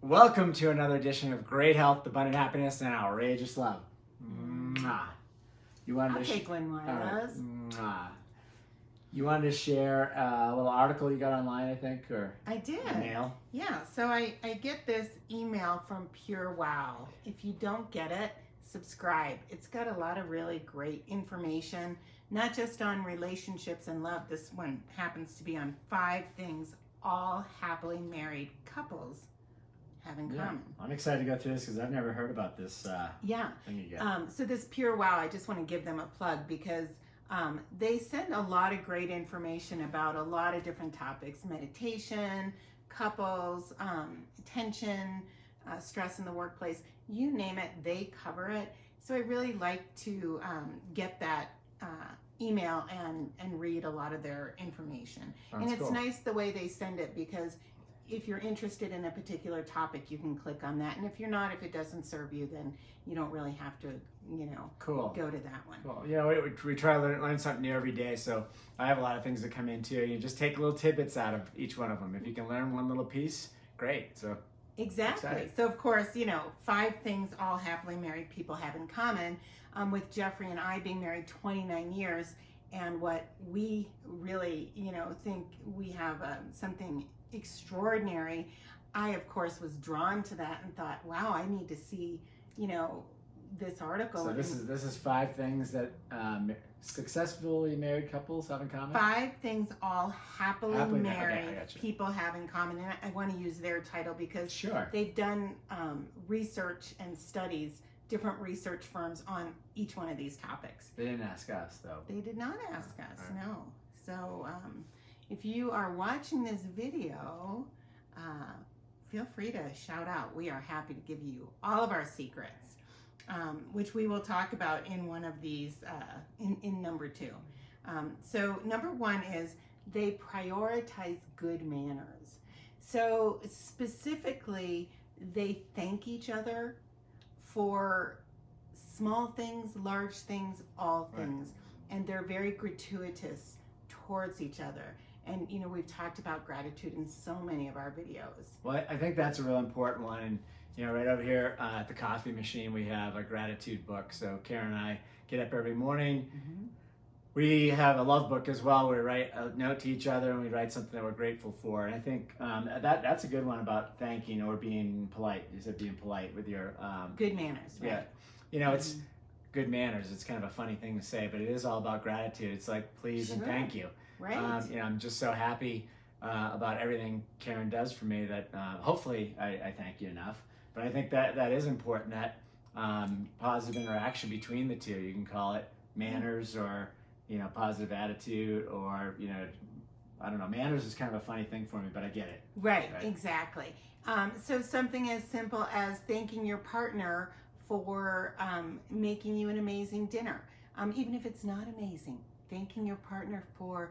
Welcome to another edition of Great Health, Abundant Happiness, and Outrageous Love. Mwah. You wanted I'll to take one more of those. Mwah. You wanted to share a little article you got online, I think, or I did. mail. Yeah, so I get this email from Pure Wow. If you don't get it, subscribe. It's got a lot of really great information, not just on relationships and love. This one happens to be on 5 things all happily married couples have in common. I'm excited to go through this because I've never heard about this thing you get. So this Pure Wow, I just want to give them a plug because they send a lot of great information about a lot of different topics: meditation, couples, attention, stress in the workplace, you name it, they cover it. So I really like to get that email and read a lot of their information. And it's cool. nice the way they send it, because if you're interested in a particular topic, you can click on that. And if you're not, if it doesn't serve you, then you don't really have to, Cool. go to that one. Cool. We try to learn something new every day, so I have a lot of things that come in too. You just take little tidbits out of each one of them. If you can learn one little piece, great. So Exactly. excited. So of course, 5 things all happily married people have in common, with Jeffrey and I being married 29 years. And what we really, think we have something extraordinary. I, of course, was drawn to that and thought, wow, I need to see, this article. So this is 5 things that successfully married couples have in common. 5 things all happily married okay, I gotcha. people have in common. And I want to use their title because Sure. they've done research and studies, different research firms on each one of these topics. They didn't ask us, though. They did not ask us, All right. no. So if you are watching this video, feel free to shout out. We are happy to give you all of our secrets, which we will talk about in one of these, in number 2. So number 1 is they prioritize good manners. So specifically, they thank each other for small things, large things, all things. Right. And they're very gratuitous towards each other. And, we've talked about gratitude in so many of our videos. Well, I think that's a real important one. And, right over here at the coffee machine, we have a gratitude book. So Karen and I get up every morning. Mm-hmm. We have a love book as well. We write a note to each other and we write something that we're grateful for. And I think that's a good one about thanking or being polite. You said being polite with your... good manners, right? Yeah. It's good manners. It's kind of a funny thing to say, but it is all about gratitude. It's like please and thank you. Right. I'm just so happy about everything Karen does for me that hopefully I thank you enough. But I think that is important, that positive interaction between the two. You can call it manners or, positive attitude or, I don't know. Manners is kind of a funny thing for me, but I get it. Right. Exactly. So something as simple as thanking your partner for making you an amazing dinner. Even if it's not amazing, thanking your partner for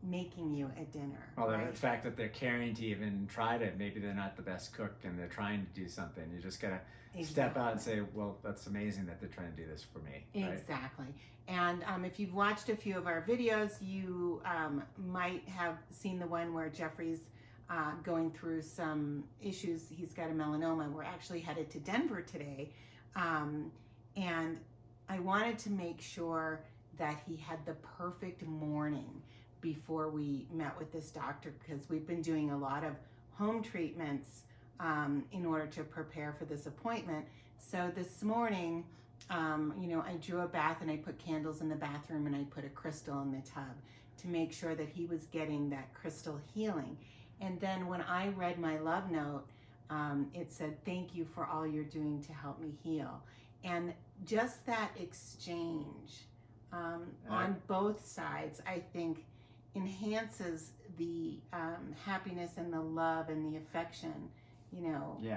making you a dinner. Well, right? The fact that they're caring to even try to, maybe they're not the best cook and they're trying to do something. You just got to step out and say, well, that's amazing that they're trying to do this for me. Right? Exactly. And if you've watched a few of our videos, you might have seen the one where Jeffrey's going through some issues. He's got a melanoma. We're actually headed to Denver today. And I wanted to make sure that he had the perfect morning before we met with this doctor, because we've been doing a lot of home treatments in order to prepare for this appointment. So this morning, I drew a bath and I put candles in the bathroom and I put a crystal in the tub to make sure that he was getting that crystal healing. And then when I read my love note, it said, thank you for all you're doing to help me heal. And just that exchange on both sides, I think, enhances the happiness and the love and the affection,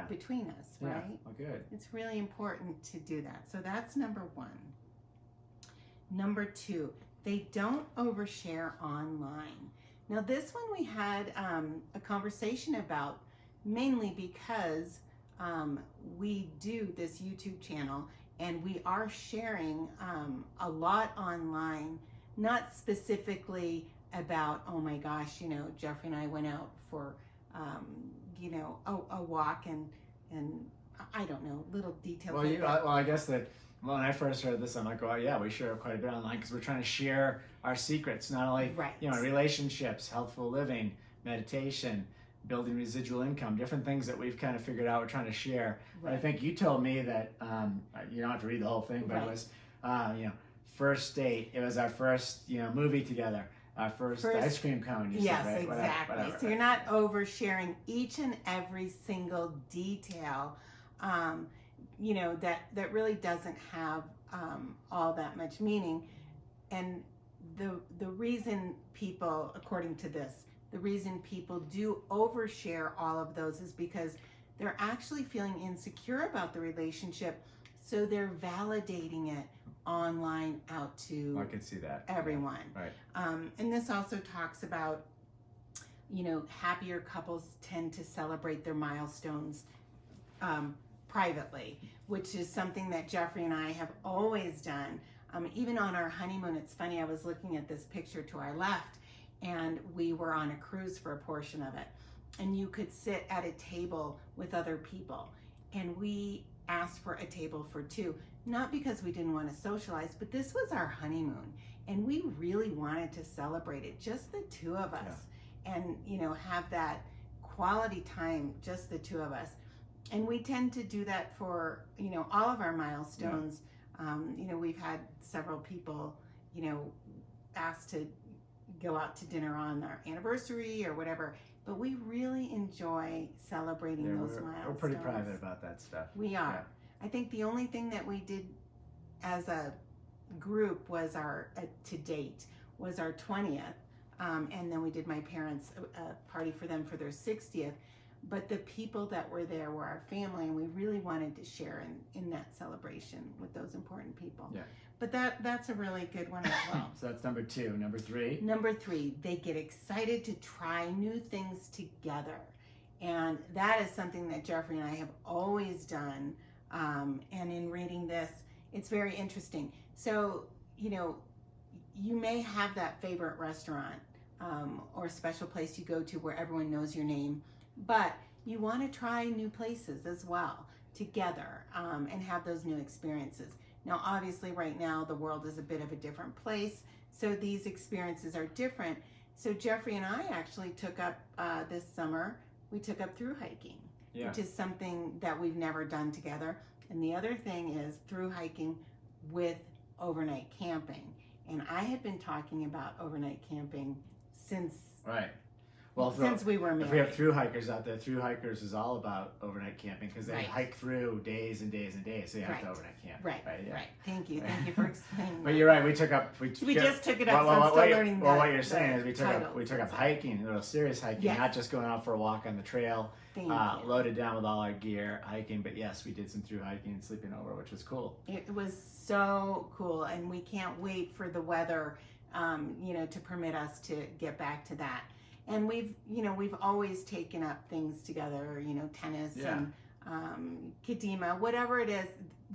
between us, right? Yeah, well, good. It's really important to do that. So that's number 1. Number 2, they don't overshare online. Now this one we had a conversation about, mainly because we do this YouTube channel and we are sharing a lot online, not specifically about, oh my gosh, Jeffrey and I went out for, a walk and I don't know, little details. Well, like that. well, I guess that when I first heard this, I'm like, well, yeah, we share quite a bit online because we're trying to share our secrets, not only Right. Relationships, healthful living, meditation, building residual income, different things that we've kind of figured out we're trying to share. But I think you told me that you don't have to read the whole thing, but it was first date. It was our first movie together. Our first ice cream cone. Yes, said, right? exactly. Whatever, so you're not oversharing each and every single detail, that really doesn't have all that much meaning. And the reason people, according to this, the reason people do overshare all of those is because they're actually feeling insecure about the relationship, so they're validating it online out to I can see that. everyone. Yeah. Right. And this also talks about, happier couples tend to celebrate their milestones privately, which is something that Jeffrey and I have always done. Even on our honeymoon, it's funny, I was looking at this picture to our left, and we were on a cruise for a portion of it. And you could sit at a table with other people. And we asked for a table for two, not because we didn't want to socialize, but this was our honeymoon. And we really wanted to celebrate it, just the two of us. Yeah. And, have that quality time, just the two of us. And we tend to do that for, all of our milestones. Yeah. We've had several people, ask to go out to dinner on our anniversary or whatever, but we really enjoy celebrating those milestones. We're pretty private about that stuff. We are. Yeah. I think the only thing that we did as a group was to date was our 20th, and then we did my parents a party for them for their 60th. But the people that were there were our family, and we really wanted to share in that celebration with those important people. Yeah. But that's a really good one as well. So that's number 2. Number 3? Number 3, they get excited to try new things together. And that is something that Jeffrey and I have always done. And in reading this, it's very interesting. So, you may have that favorite restaurant or special place you go to where everyone knows your name, but you want to try new places as well together and have those new experiences. Now, obviously, right now, the world is a bit of a different place, so these experiences are different. So Jeffrey and I actually took up this summer, we took up through hiking, yeah, which is something that we've never done together. And the other thing is through hiking with overnight camping. And I had been talking about overnight camping since... Right. Well, since we were married. If we have through hikers out there, through hikers is all about overnight camping because they hike through days and days and days, so you have to overnight camp. Right. Yeah. Right. Thank you for explaining. But you're right. We took up. We just took it up. So I'm still learning. Well, what you're saying is we took up hiking, a little serious hiking, yes, not just going out for a walk on the trail, loaded down with all our gear, hiking. But yes, we did some through hiking and sleeping over, which was cool. It was so cool, and we can't wait for the weather, to permit us to get back to that. And we've always taken up things together, tennis and Kadima, whatever it is.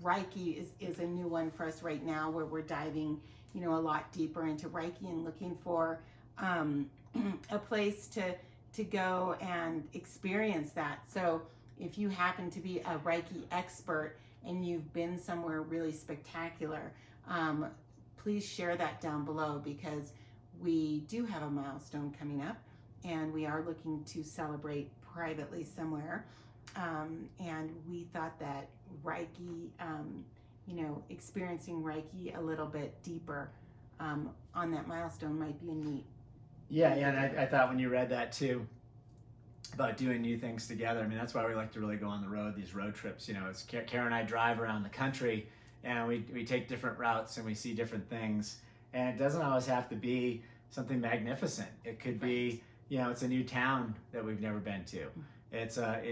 Reiki is a new one for us right now, where we're diving, a lot deeper into Reiki and looking for a place to go and experience that. So if you happen to be a Reiki expert and you've been somewhere really spectacular, please share that down below, because we do have a milestone coming up. And we are looking to celebrate privately somewhere. And we thought that Reiki, experiencing Reiki a little bit deeper on that milestone might be a neat. Yeah, and I thought when you read that too, about doing new things together, I mean, that's why we like to really go on the road, these road trips. It's Karen and I drive around the country, and we take different routes and we see different things. And it doesn't always have to be something magnificent. It could be... it's a new town that we've never been to. It's a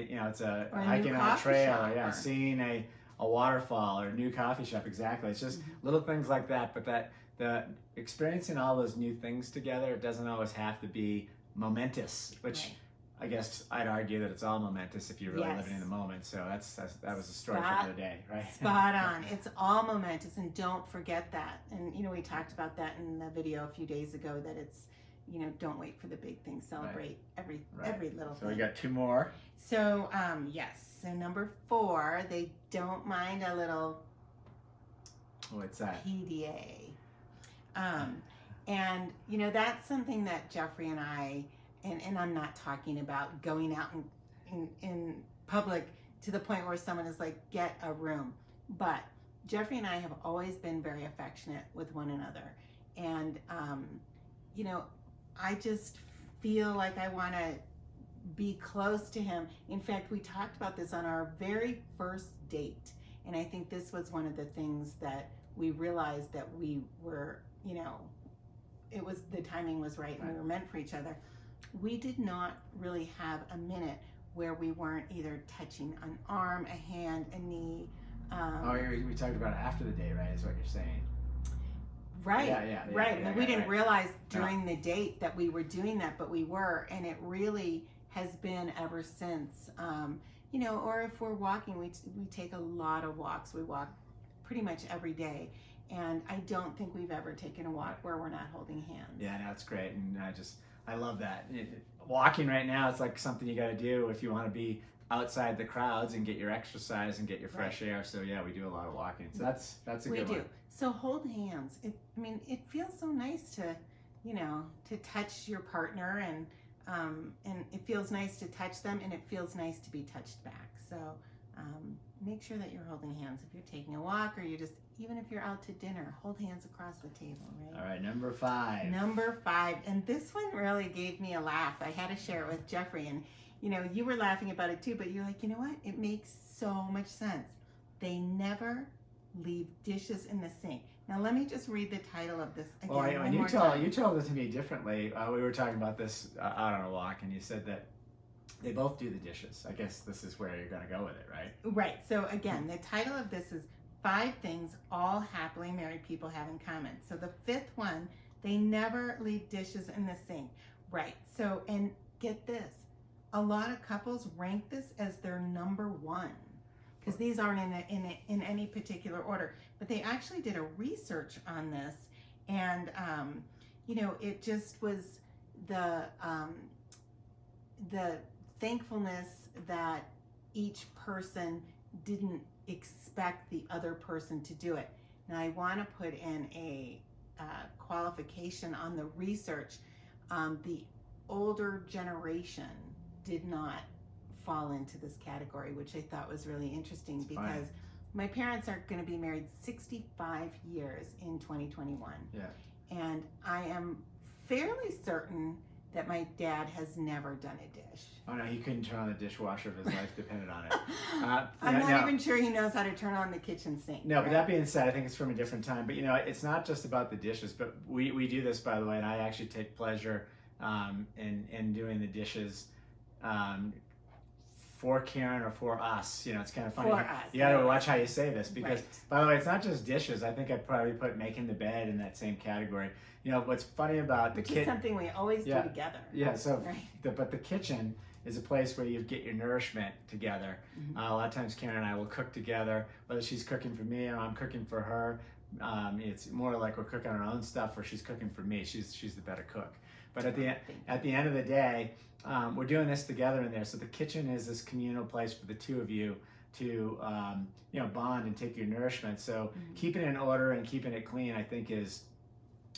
hiking on a trail, seeing a waterfall or a new coffee shop. Exactly. It's just little things like that. But the experiencing all those new things together, it doesn't always have to be momentous. Which I guess I'd argue that it's all momentous if you're really living in the moment. So that was the story for the day, right? Spot on. It's all momentous, and don't forget that. And we talked about that in the video a few days ago, that it's, don't wait for the big things. Celebrate every little thing. So we got 2 more. So, yes. So number 4, they don't mind a little What's that? PDA. And you know, that's something that Jeffrey and I, and I'm not talking about going out in public to the point where someone is like, get a room. But Jeffrey and I have always been very affectionate with one another. And, you know, I just feel like I want to be close to him. In fact, we talked about this on our very first date. And I think this was one of the things that we realized that we were, you know, it was, the timing was right and we were meant for each other. We did not really have a minute where we weren't either touching an arm, a hand, a knee. We talked about it after the date, right? Is what you're saying. Right. Yeah, right. Yeah, and we didn't realize during No. the date that we were doing that, but we were, and it really has been ever since. You know, or if we're walking, we take a lot of walks. We walk pretty much every day, and I don't think we've ever taken a walk where we're not holding hands. Yeah, no, it's great, and I love that. Walking right now, it's like something you got to do if you want to be outside the crowds and get your exercise and get your fresh air. So yeah, we do a lot of walking. So that's a good one. We do. So hold hands. It feels so nice to, you know, to touch your partner, and it feels nice to touch them, and it feels nice to be touched back. So make sure that you're holding hands if you're taking a walk, or even if you're out to dinner, hold hands across the table, right? All right, number 5. Number 5, and this one really gave me a laugh. I had to share it with Jeffrey, and you know, you were laughing about it too, but you're like, you know what? It makes so much sense. They never leave dishes in the sink. Now let me just read the title of this again. Well, when you told it to me differently, we were talking about this out on a walk, and you said that they both do the dishes. I guess this is where you're going to go with it, right? Right. So again, the title of this is 5 things all happily married people have in common. So the 5th one, they never leave dishes in the sink. Right. So, and get this, a lot of couples rank this as their number 1, because these aren't in any particular order. But they actually did a research on this, and you know, it just was the thankfulness that each person didn't expect the other person to do it. Now I want to put in a qualification on the research. The older generation did not fall into this category, which I thought was really interesting, because my parents are going to be married 65 years in 2021. Yeah. And I am fairly certain that my dad has never done a dish. Oh no, he couldn't turn on the dishwasher if his life depended on it. I'm not even sure he knows how to turn on the kitchen sink. No, but that being said, I think it's from a different time. But you know, it's not just about the dishes, but we do this, by the way, and I actually take pleasure in doing the dishes for Karen or for us. You know, it's kind of funny. For us. You got to watch how you say this, because, by the way, it's not just dishes. I think I'd probably put making the bed in that same category. You know, what's funny about the kitchen, something we always do together. Yeah, so, but the kitchen is a place where you get your nourishment together. Mm-hmm. A lot of times Karen and I will cook together, whether she's cooking for me or I'm cooking for her. It's more like we're cooking our own stuff, or she's cooking for me. She's the better cook. But at the end of the day, we're doing this together in there. So the kitchen is this communal place for the two of you to you know, bond and take your nourishment. So keeping it in order and keeping it clean, I think, is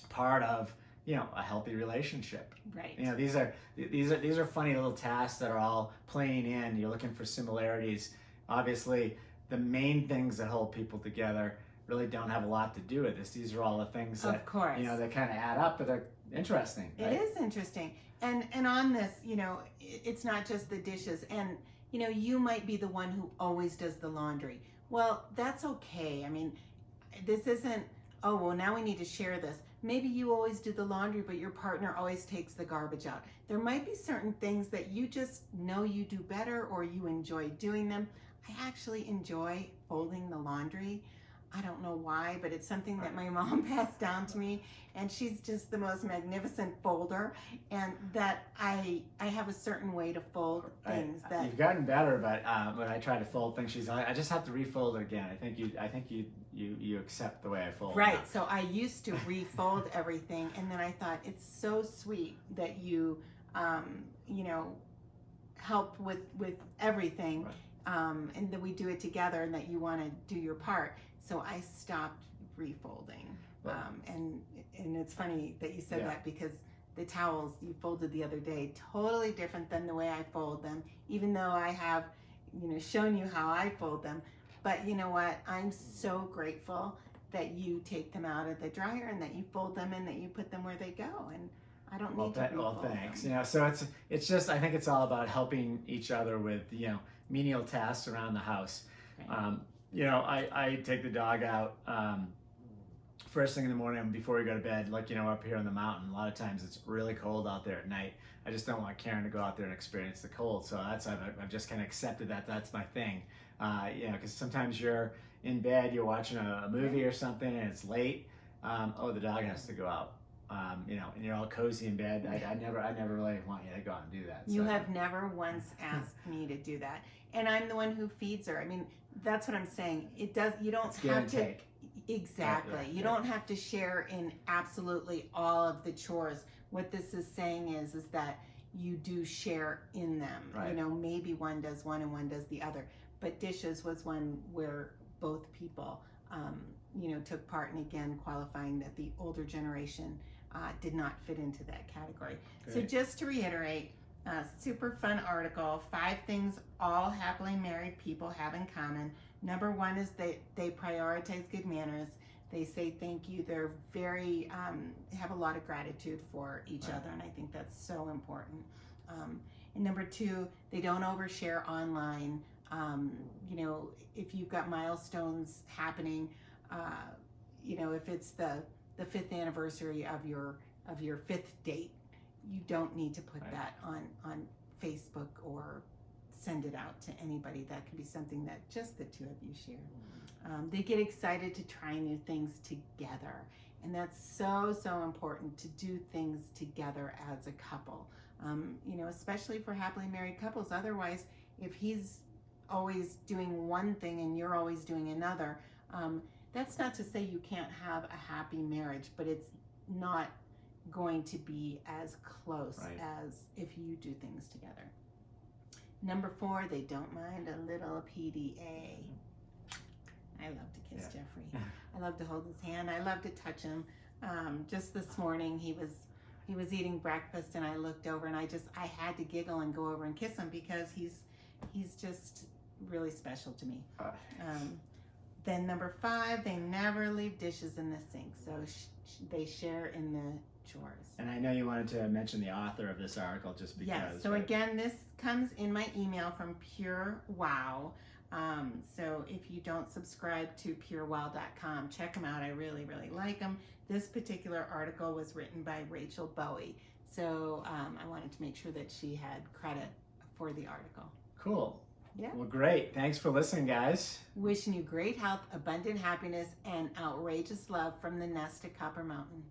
part of, you know, a healthy relationship. Right. You know, these are funny little tasks that are all playing in. You're looking for similarities. Obviously, the main things that hold people together really don't have a lot to do with this. These are all the things that, of course, you know, that kind of add up, but they're interesting. Right? It is interesting. And on this, you know, it's not just the dishes. And, you know, you might be the one who always does the laundry. Well, that's okay. I mean, this isn't, oh, well, now we need to share this. Maybe you always do the laundry, but your partner always takes the garbage out. There might be certain things that you just know you do better, or you enjoy doing them. I actually enjoy folding the laundry. I don't know why, but it's something that my mom passed down to me, and she's just the most magnificent folder, and that I have a certain way to fold things. You've gotten better, but when I try to fold things, she's like, I just have to refold it again. I think you accept the way I fold. Right. So I used to refold everything, and then I thought, it's so sweet that you you know, help with everything. Right. and that we do it together and that you want to do your part. So I stopped refolding. And it's funny that you said that, because the towels you folded the other day, totally different than the way I fold them, even though I have, shown you how I fold them. But you know what? I'm so grateful that you take them out of the dryer and that you fold them and that you put them where they go. And I don't need to refold thanks. them. So it's just, I think it's all about helping each other with, menial tasks around the house. Right. I take the dog out first thing in the morning before we go to bed. Like, up here on the mountain, a lot of times it's really cold out there at night. I just don't want Karen to go out there and experience the cold. So I've just kind of accepted that that's my thing. Because sometimes you're in bed, you're watching a movie or something, and it's late. The dog has to go out. And you're all cozy in bed. I never really want you to go out and do that. You have never once asked me to do that, and I'm the one who feeds her. I mean, that's what I'm saying. You don't have to. Take. Exactly. You don't have to share in absolutely all of the chores. What this is saying is that you do share in them. Right. Maybe one does one and one does the other. But dishes was one where both people, took part, and again, qualifying that the older generation did not fit into that category. Great. So just to reiterate, super fun article, 5 things all happily married people have in common. Number 1 is they prioritize good manners. They say thank you. They're very, have a lot of gratitude for each other, and I think that's so important. And number 2, they don't overshare online. If you've got milestones happening, if it's the 5th anniversary of your 5th date, you don't need to put that on Facebook or send it out to anybody. That can be something that just the 2 of you share. They get excited to try new things together, and that's so important, to do things together as a couple. Especially for happily married couples. Otherwise, if he's always doing one thing and you're always doing another, that's not to say you can't have a happy marriage, but it's not going to be as close as if you do things together. Number 4, they don't mind a little PDA. I love to kiss Jeffrey. I love to hold his hand. I love to touch him. Just this morning, he was eating breakfast, and I looked over, and I had to giggle and go over and kiss him, because he's just really special to me. Then number 5, they never leave dishes in the sink, so they share in the chores. And I know you wanted to mention the author of this article, just because. Yeah, so again, this comes in my email from Pure Wow. So if you don't subscribe to purewow.com, check them out. I really like them. This particular article was written by Rachel Bowie, so I wanted to make sure that she had credit for the article. Cool. Yeah. Well, great. Thanks for listening, guys. Wishing you great health, abundant happiness, and outrageous love from the nest at Copper Mountain.